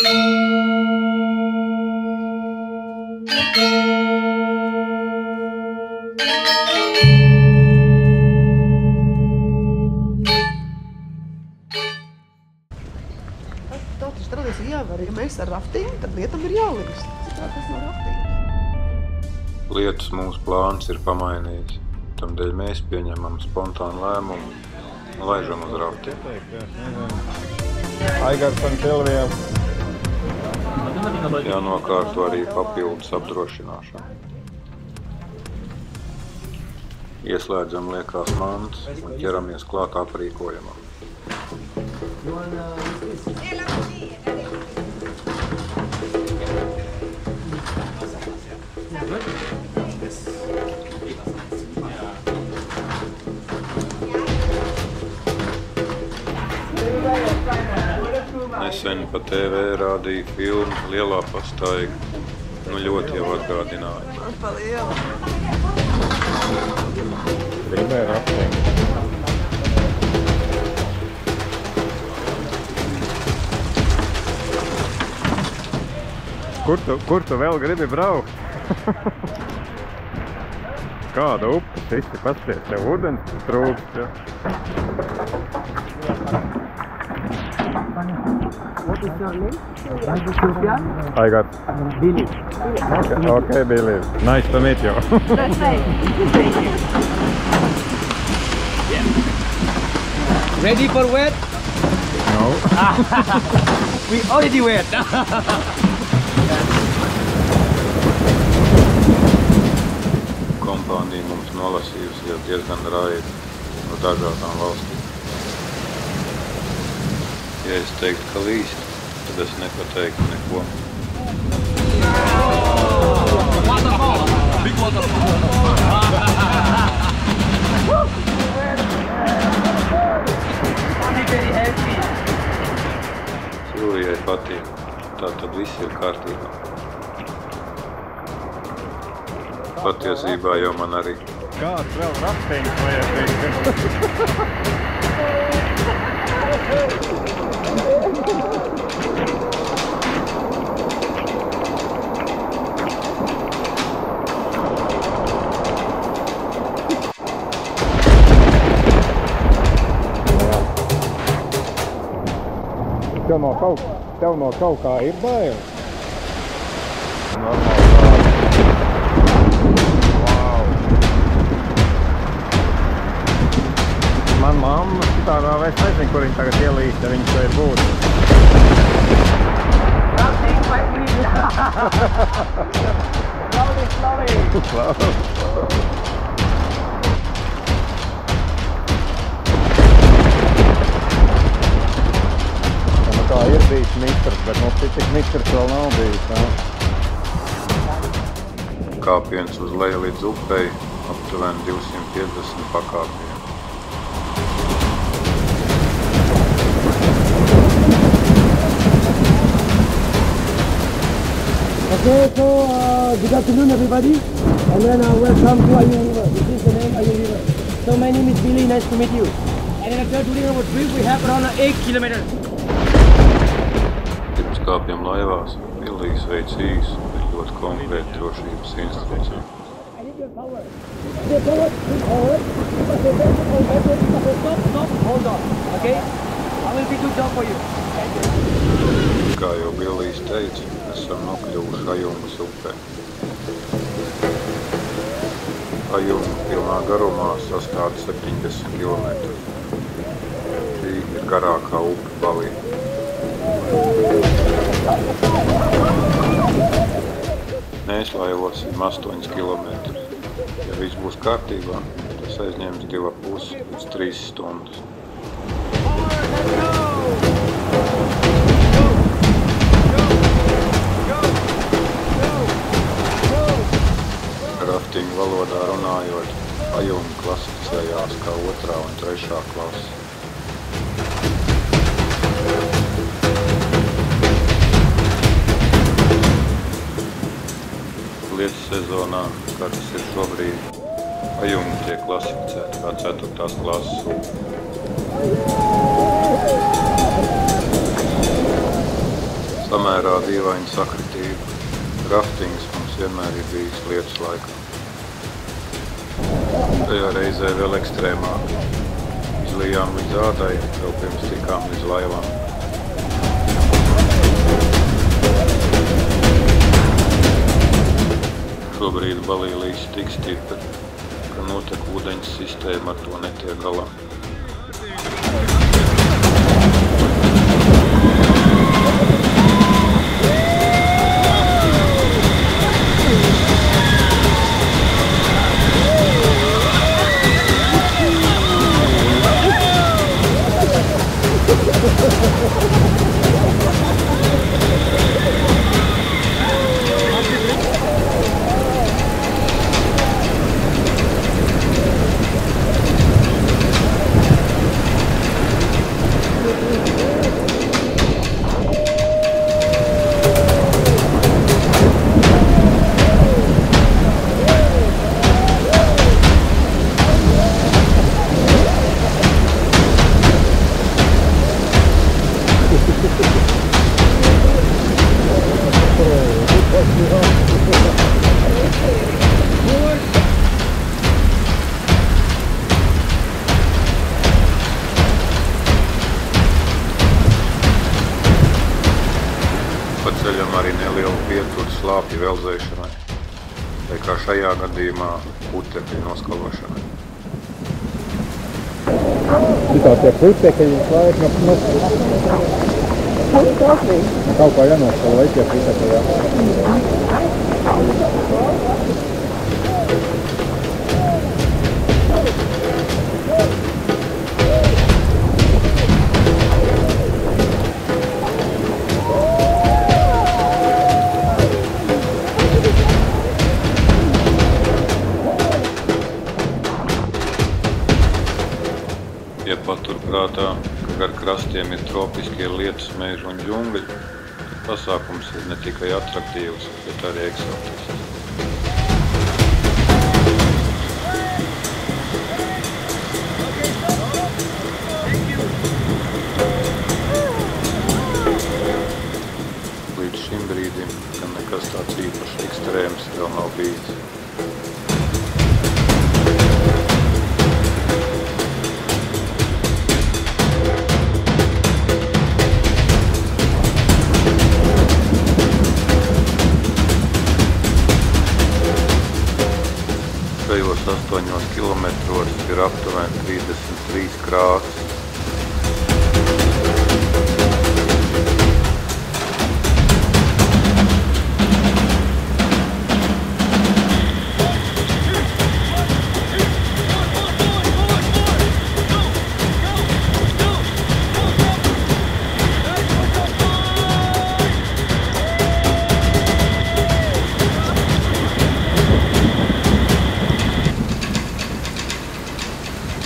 Tā taču tradicija jāvar. Ja mēs ar raftingu, tad lietam ir jālīst. Citādi tas nav raftings. Lietus mūsu plāns ir pamainījis. Tamdēļ mēs pieņemam spontānu lēmumu un laižam uz raftingu. Aigars un Silvija. Jānokārto arī papildus apdrošināšana. Ieslēdzam liekās mantas un ķeramies klāt aprīkojumam. Nesen pa TV rādīja filmu Lielā pastaiga. Nu ļoti jau atgādināja. Man pa lielu. Gribēju raftingu. Kur tu vēl gribi braukt? Kāda upe? Visi paskties, tev ūdens trūkst, ja? What is your name? Sofia? Aigars. Billy. Okay, Billy. Nice to meet you. That's right. Thank you. Ready for wet? No. We already wet. Kompānija mums nolasījusi jau diezgan raidi no dažādām valstīm. Ja es teiktu, ka līst, tad es nepateiktu neko. Big waterfall. Very happy. Silvijai patīk, tā tad viss ir kārtībā. Patiesībā jau man arī. Kāds vēl raftings vajadzīgs? Tev no kaut kā ir bail? Normāli. Wow. Man mamma šitādā vairs nezinu, kur viņa tagad ielīst, ja viņa šeit būtu. Slauvi. Kā ir bijis mikrs, bet mums tik mikrs vēl nav bijis. Ne? Kāpiens uz leju līdz upei, aptuveni 250 pakāpienu. Okay, so good afternoon everybody, and then welcome to Ayung River. This is the name Ayung River. So my name is Billy, nice to meet you. And after during our trip we have around 8 kilometers. Pirms kāpjam laivās, Billijs veic īsu, bet ļoti konkrēti drošības instrukciju. I need your power. The power, forward. Stop, hold on. Okay? I will be good job for you. Kā jau Billijs teica, esam nokļuvuši Ajungas upē. Ajunga pilnā garumā sastāda 70 km. Šī ir garākā upe Balī. Mēs laivosim 8 km. Ja viss būs kārtībā, tas aizņems 2,5 līdz 3 stundas. Raftingu valodā runājot, Ajunga klasificējās kā 2. un 3. klase. Lietus sezonā, kā tas ir šobrīd, Ajunga tiek klasificēta kā 4. klases upe. Pamērā dīvaina sakritība. Raftings mums vienmēr ir bijis lietus laikā. Tajā reizē vēl ekstrēmāk. Izlijām līdz ādai, vēl pirms tikām līdz laivām. Šobrīd Balī līsi tik stipri, ka notek ūdeņas sistēma ar to netiek galā. Pa ceļam arī neliela pietura slāpju velzēšanai, vai kā šajā gadījumā putekļu noskalošanai. Šitā tie putekļi laik kaut kā jānoskalo, vai tie putekļi, jā. Ja paturprātā, ka gar krastiem ir tropiskie lietus meži un džungļi, tad pasākums ir ne tikai atraktīvs, bet arī eksotisks. Līdz šim brīdim, kad nekas tāds īpaši ekstrēms vēl nav bijis. Šajos 8 kilometros ir aptuveni 33 krāsas.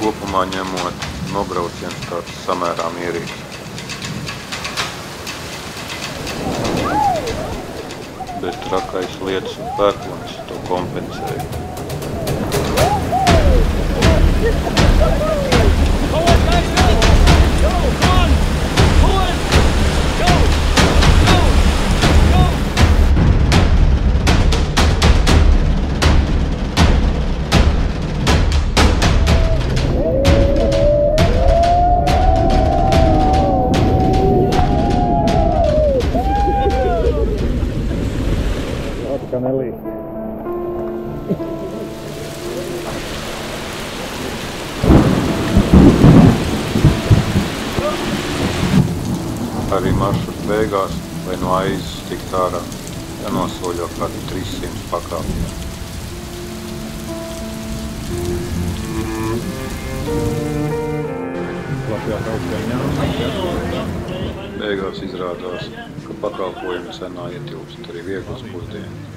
Kopumā ņemot, nobrauciens tāds samērā mierīgs. Bet trakais lietus un pērkonis to kompensēja. Kā nelīst. Arī maršruta beigās, vai no aizes tikt ārā, jānosoļo kādi 300 pakāpieni. Beigās izrādās, ka pakalpojumu cenā ietilpst arī vieglas pusdienas.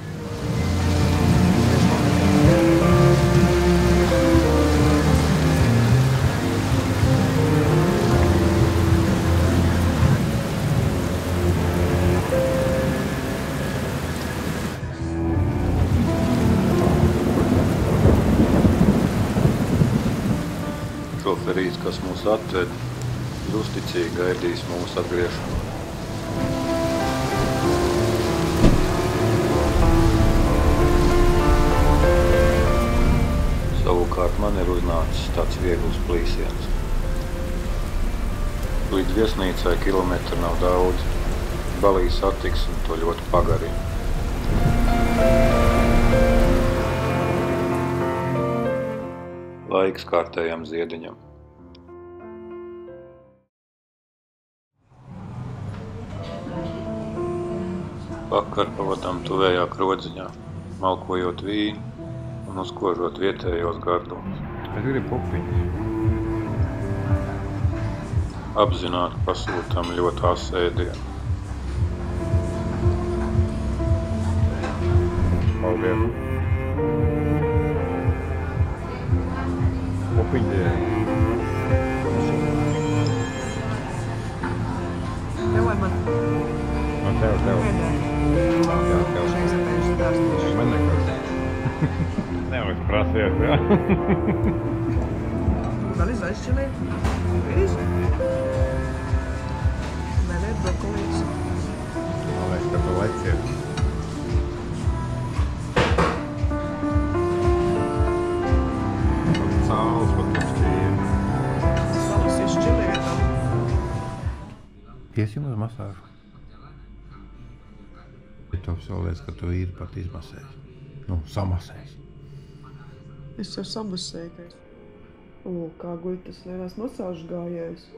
Šoferīs, kas mūs atved, ir uzticīgi gaidījis mūsu atgriešanos. uznācis tāds viegls plīsiens. Līdz viesnīcai kilometru nav daudz. Balī satiksme to ļoti pagarina. Laiks kārtējam ziediņam. Vakar pavadām tuvējā Krodziņā, malkojot vīnu un uzkožot vietējos gardumus. Es gribu pupiņas. Apzināti pasūtām ļoti asu ēdienu. Paldies. Pupiņas. Tev vai man? No tev. Nē. Jā, tev. Šeit zapējuši dārstīšu. Man nekas. Nevis prasies, jā. Vēl izvaizšķilē. Vīris? Mēnēt brokolītes. Man liekas, ka tu leciet. Cāles pat uzšķīja. Salas izšķilē. Iesim uz masāžu. Tu apsolēs, ka tu īri pat izmasēs. Nu, samasēs. Es jau samasēju. O, kā guļ tas lielās masāžu gājējs.